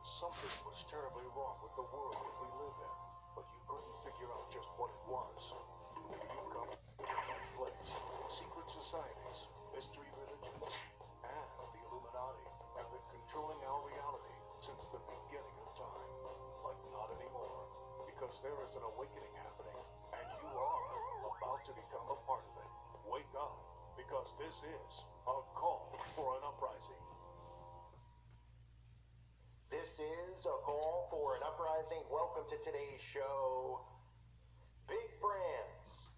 something was terribly wrong with the world that we live in, but you couldn't figure out just what it was. You've come to the right place. Secret societies, mystery religions, and the Illuminati have been controlling our reality since the beginning of time. But not anymore, because there is an awakening happening, and you are about to become a part of it. Wake up, because this is a call for an uprising. This is a call for an uprising. Welcome to today's show. Big brands,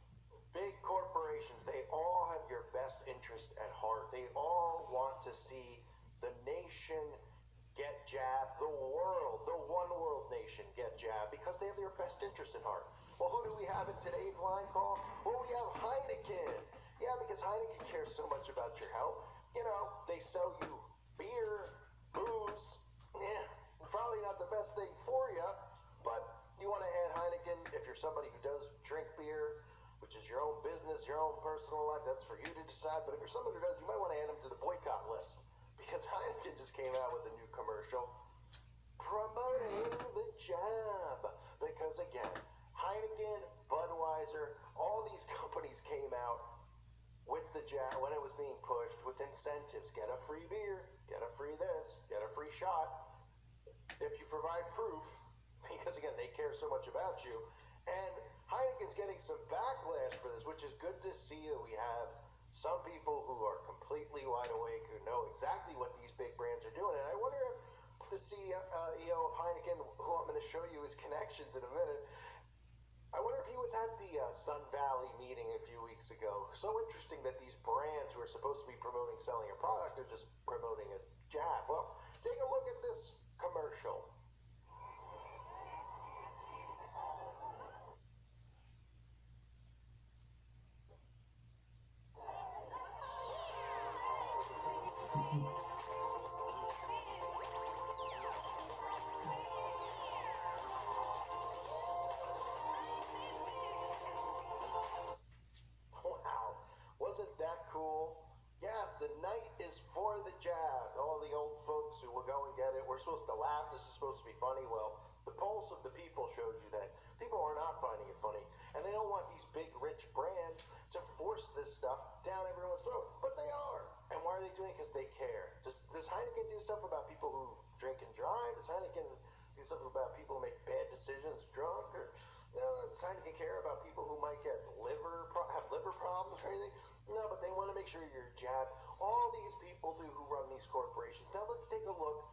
big corporations, they all have your best interest at heart. They all want to see the nation get jabbed, the world, the one world nation get jabbed, because they have their best interest at heart. Well, who do we have in today's line call? Well, we have Heineken. Yeah, because Heineken cares so much about your health. You know, they sell you beer, booze. Yeah, probably not the best thing for you, but you want to add Heineken if you're somebody who does drink beer, which is your own business, your own personal life. That's for you to decide. But if you're someone who does, you might want to add them to the boycott list, because Heineken just came out with a new commercial promoting the jab. Because again, Heineken, Budweiser, all these companies came out with the jab when it was being pushed with incentives. Get a free beer, get a free this, get a free shot if you provide proof, because again, they care so much about you. And Heineken's getting some backlash for this, which is good to see that we have some people who are completely wide awake, who know exactly what these big brands are doing. And I wonder if the CEO of Heineken, who I'm going to show you his connections in a minute, I wonder if he was at the Sun Valley meeting a few weeks ago. So interesting that these brands who are supposed to be promoting selling a product are just promoting a jab. Well, take a look at this commercial. Wow, wasn't that cool? Yes, the night is for the jab. All the old folks who will go and get it. We're supposed to laugh. This is supposed to be funny. Well, the pulse of the people shows you that people are not finding it funny. And they don't want these big, rich brands to force this stuff down everyone's throat. But they are. And why are they doing it? Because they care. Does Heineken do stuff about people who drink and drive? Does Heineken do stuff about people who make bad decisions drunk? Or no, does Heineken care about people who might get have liver problems or anything? No, but they want to make sure you're jabbed. All these people do who run these corporations. Now let's take a look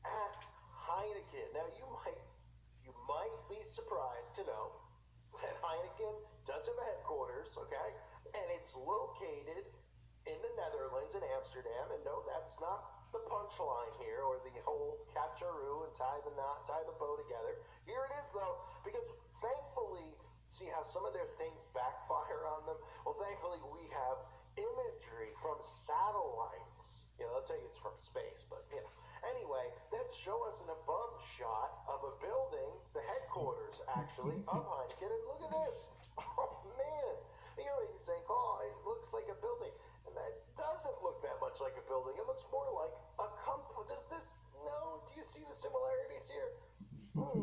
at Heineken. Now you might be surprised to know that Heineken does have a headquarters, okay? And it's located in the Netherlands, in Amsterdam. And no, that's not the punchline here, or the whole catch-a-roo and tie the bow together. Here it is, though, because thankfully, see how some of their things backfire on them? Well, thankfully, we have imagery from satellites. You know, let's say it's from space, but, you know. Anyway, that show us an above shot of a building, the headquarters, actually, of Heineken. And look at this. Oh, man. You're already saying, oh, it looks like a building. And that doesn't look that much like a building. It looks more like a company. Does this? No. Do you see the similarities here?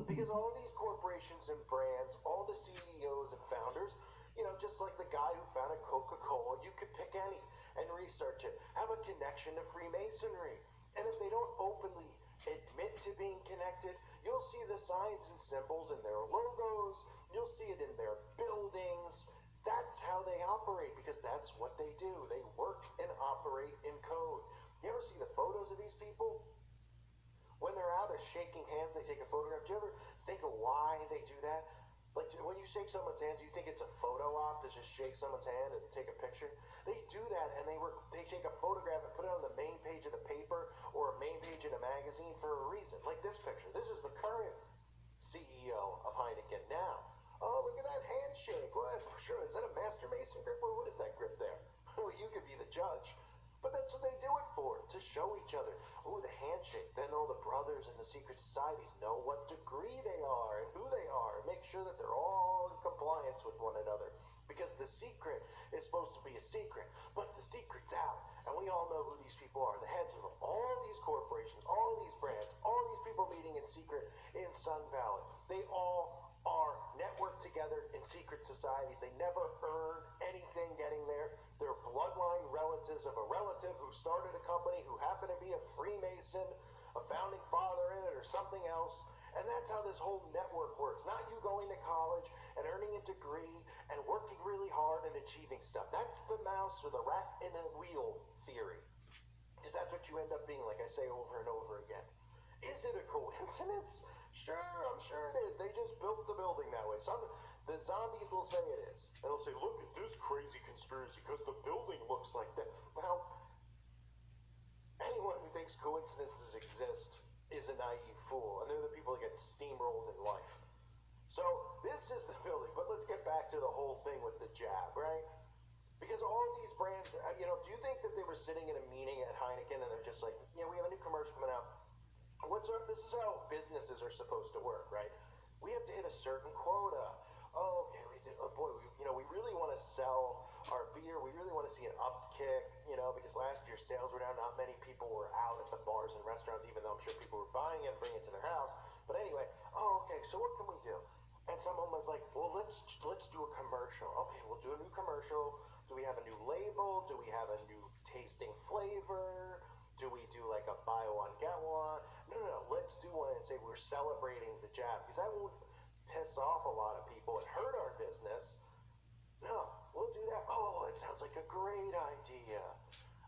Because all these corporations and brands, all the CEOs and founders, you know, just like the guy who founded Coca-Cola, you could pick any and research it, have a connection to Freemasonry. And if they don't openly admit to being connected, you'll see the signs and symbols in their logos. You'll see it in their buildings. That's how they operate, because that's what they do. They work and operate in code. You ever see the photos of these people? When they're out, they're shaking hands, they take a photograph. Do you ever think of why they do that? Like, when you shake someone's hand, do you think it's a photo op to just shake someone's hand and take a picture? They do that, and they take a photograph and put it on the main page of the paper or a main page in a magazine for a reason. Like this picture. This is the current CEO of Heineken now. Oh, look at that handshake. Well, sure, is that a Master Mason grip? Well, what is that grip there? Well, you could be the judge. But that's what they do it for, to show each other. Oh, the handshake. Then all the brothers in the secret societies know what degree they are and who they are, and make sure that they're all in compliance with one another. Because the secret is supposed to be a secret, but the secret's out. And we all know who these people are, the heads of all these corporations, all these brands, all these people meeting in secret in Sun Valley. They all are networked together in secret societies. They never earned anything getting there. They're bloodline relatives of a relative who started a company who happened to be a Freemason, a founding father in it, or something else. And that's how this whole network works. Not you going to college and earning a degree and working really hard and achieving stuff. That's the mouse or the rat in a wheel theory. Because that's what you end up being, like I say over and over again. Is it a coincidence? Sure, I'm sure it is. They just built the building that way. The zombies will say it is. And they'll say, look at this crazy conspiracy because the building looks like that. Well, anyone who thinks coincidences exist is a naive fool. And they're the people that get steamrolled in life. So this is the building. But let's get back to the whole thing with the jab, right? Because all of these brands, do you think that they were sitting in a meeting at Heineken and they're just like, yeah, we have a new commercial coming out. This is how businesses are supposed to work, right? We have to hit a certain quota. Oh, okay, we really want to sell our beer. We really want to see an upkick, because last year sales were down. Not many people were out at the bars and restaurants, even though I'm sure people were buying it and bringing it to their house. But anyway, okay, so what can we do? And someone was like, well, let's do a commercial. Okay, we'll do a new commercial. Do we have a new label? Do we have a new tasting flavor? Do we do like a buy one, get one? No. Let's do one and say we're celebrating the jab. Because that won't piss off a lot of people and hurt our business. No, we'll do that. Oh, it sounds like a great idea.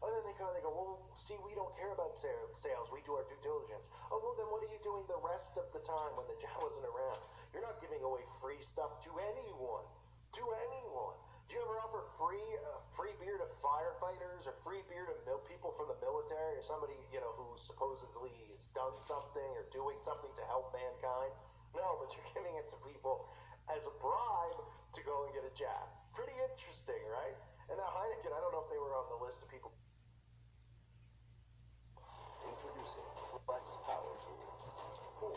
And then they go, well, see, we don't care about sales. We do our due diligence. Oh, well, then what are you doing the rest of the time when the jab wasn't around? You're not giving away free stuff to anyone. To anyone. Do you ever offer free beer to firefighters or free beer to people from the military or somebody, who supposedly has done something or doing something to help mankind? No, but you're giving it to people as a bribe to go and get a jab. Pretty interesting, right? And now Heineken, I don't know if they were on the list of people. Introducing Flex Power Tools. More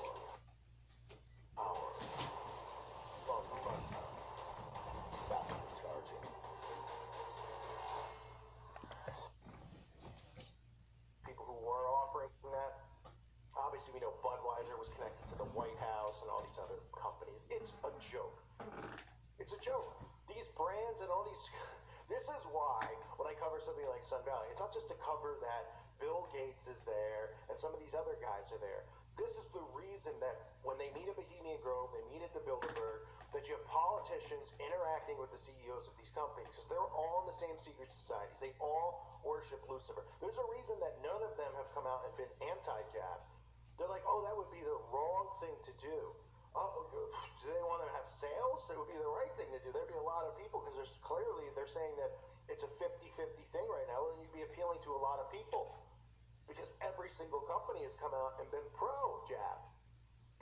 power. Faster charging. People who were offering that. Obviously, we know Budweiser was connected to the White House and all these other companies. It's a joke. It's a joke. These brands and all these... This is why, when I cover something like Sun Valley, it's not just to cover that Bill Gates is there and some of these other guys are there. This is the reason that when they meet at Bohemian Grove, they meet at the Bilderberg, that you have politicians interacting with the CEOs of these companies because they're all in the same secret societies. They all worship Lucifer. There's a reason that none of them have come out and been anti-jab. They're like, oh, that would be the wrong thing to do. Oh, do they want to have sales? It would be the right thing to do. There'd be a lot of people because they're saying that it's a 50-50 thing right now, and you'd be appealing to a lot of people because every single company has come out and been pro-jab.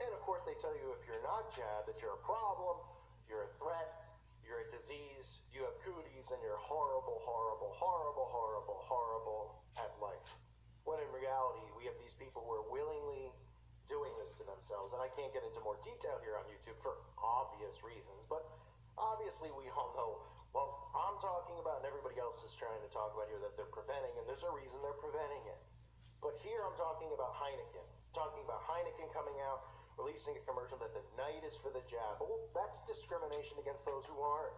And of course, they tell you if you're not jab, that you're a problem, you're a threat, you're a disease, you have cooties, and you're horrible, horrible, horrible, horrible, horrible at life. When in reality, we have these people who are willingly doing this to themselves, and I can't get into more detail here on YouTube for obvious reasons, but obviously we all know what I'm talking about and everybody else is trying to talk about here that they're preventing, and there's a reason they're preventing it. But here I'm talking about Heineken coming out, releasing a commercial that the night is for the jab. Well, that's discrimination against those who aren't.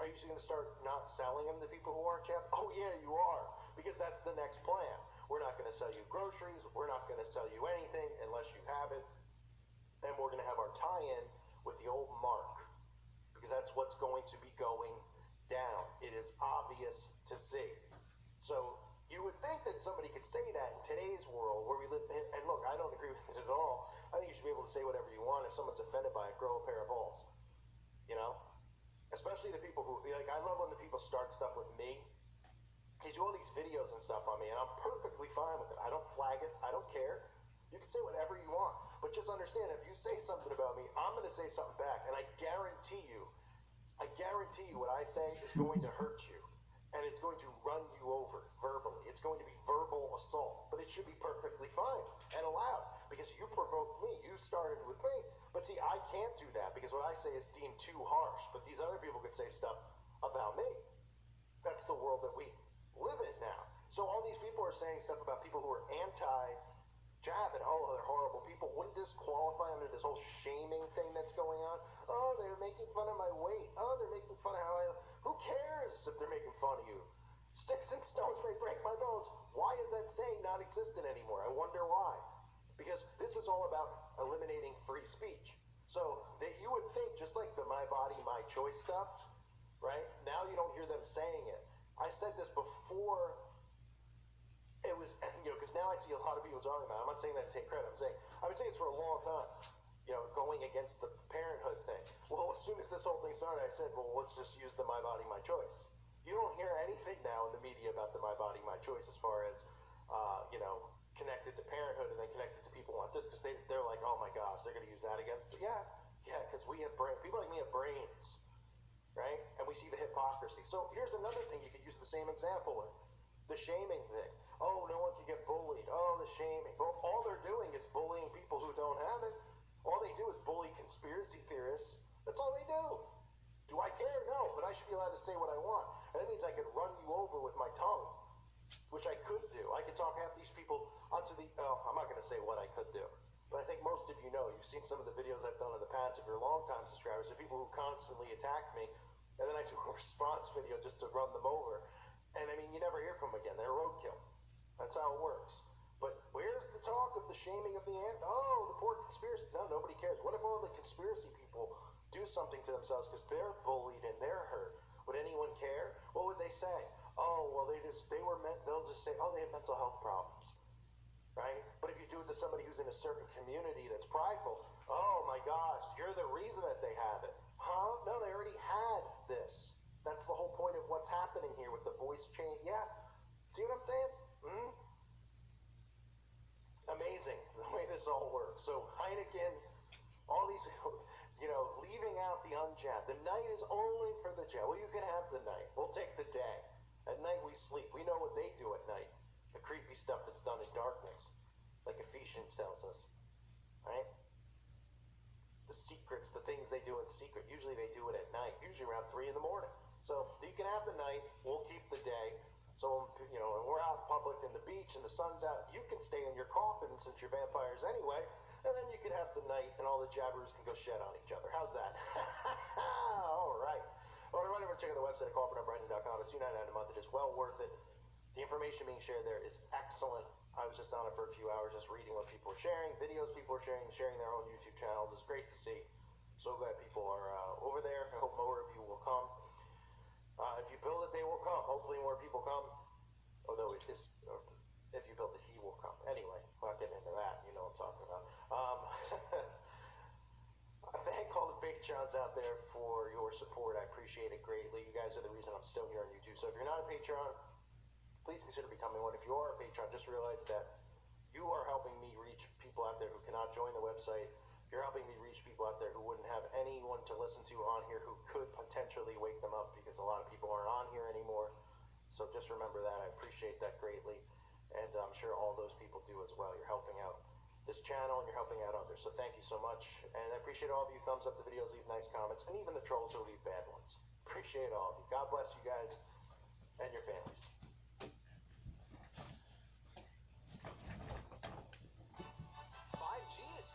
Are you going to start not selling them to people who aren't jab? Oh yeah, you are, because that's the next plan. We're not going to sell you groceries. We're not going to sell you anything unless you have it. And we're going to have our tie-in with the old mark, because that's what's going to be going down. It is obvious to see. So you would think that somebody could say that in today's world where we live in. And look, I don't agree with it at all. I think you should be able to say whatever you want. If someone's offended by it, grow a pair of balls. Especially the people who, I love when the people start stuff with me. They do all these videos and stuff on me, and I'm perfectly fine with it. I don't flag it. I don't care. You can say whatever you want. But just understand, if you say something about me, I'm going to say something back. And I guarantee you what I say is going to hurt you. And it's going to run you over verbally. It's going to be verbal assault. But it should be perfectly fine and allowed because you provoked me. You started with me. But see, I can't do that because what I say is deemed too harsh. But these other people could say stuff about me. That's the world that we live in now. So all these people are saying stuff about people who are anti jab and, oh, they're horrible people. Wouldn't this qualify under this whole shaming thing that's going on? Oh, they're making fun of my weight. Oh, they're making fun of how I... Who cares if they're making fun of you? Sticks and stones may break my bones. Why is that saying not existent anymore? I wonder why. Because this is all about eliminating free speech. So that you would think, just like the my body, my choice stuff, right? Now you don't hear them saying it. I said this before it was, because now I see a lot of people talking about it. I'm not saying that to take credit. I've been saying this for a long time, going against the parenthood thing. Well, as soon as this whole thing started, I said, well, let's just use the my body, my choice. You don't hear anything now in the media about the my body, my choice as far as, connected to parenthood and then connected to people want this, because they're like, oh my gosh, they're going to use that against it. Yeah, because we have people like me have brains, right? And we see the hypocrisy. So here's another thing you could use the same example with. The shaming thing. Oh, no one can get bullied. Oh, the shaming. Well, all they're doing is bullying people who don't have it. All they do is bully conspiracy theorists. That's all they do. Do I care? No, but I should be allowed to say what I want. And that means I could run you over with my tongue, which I could do. I could talk half these people onto the... I'm not going to say what I could do. But I think most of you know. You've seen some of the videos I've done in the past. If you're long-time subscribers, there are people who constantly attack me. And then I do a response video just to run them over. And I mean, you never hear from them again. They're roadkill. That's how it works. But where's the talk of the shaming of the ant? Oh, the poor conspiracy. No, nobody cares. What if all the conspiracy people do something to themselves because they're bullied and they're hurt? Would anyone care? What would they say? Oh, well, they'll just say, oh, they have mental health problems, right? But if you do it to somebody who's in a certain community that's prideful, oh my gosh, you're the reason that they have it. Huh? No, they already had this. That's the whole point of what's happening here with the voice change. Yeah. See what I'm saying? Amazing the way this all works. So Heineken, all these, leaving out the unjab. The night is only for the jab. Well, you can have the night. We'll take the day. At night we sleep. We know what they do at night. The creepy stuff that's done in darkness, like Ephesians tells us, right? The secrets, the things they do in secret. Usually they do it at night, usually around 3 in the morning. So you can have the night. We'll keep the day. So, and we're out in public in the beach and the sun's out. You can stay in your coffin since you're vampires anyway. And then you can have the night and all the jabbers can go shed on each other. How's that? All right. Well, remember to check out the website at callfornuprising.com. It's $2.99 a month. It is well worth it. The information being shared there is excellent. I was just on it for a few hours just reading what people are sharing, videos people are sharing their own YouTube channels. It's great to see. So glad people are over there. I hope more of you will come. If you build it, they will come. Hopefully more people come. Although if you build it, he will come. Anyway, I'm not getting into that. You know what I'm talking about. I thank all the Patrons out there for your support. I appreciate it greatly. You guys are the reason I'm still here on YouTube. So if you're not a Patreon, please consider becoming one. If you are a Patreon, just realize that you are helping me reach people out there who cannot join the website. You're helping me reach people out there who wouldn't have anyone to listen to on here who could potentially wake them up, because a lot of people aren't on here anymore. So just remember that. I appreciate that greatly. And I'm sure all those people do as well. You're helping out this channel and you're helping out others. So thank you so much. And I appreciate all of you. Thumbs up the videos, leave nice comments, and even the trolls who leave bad ones. Appreciate all of you. God bless you guys and your families.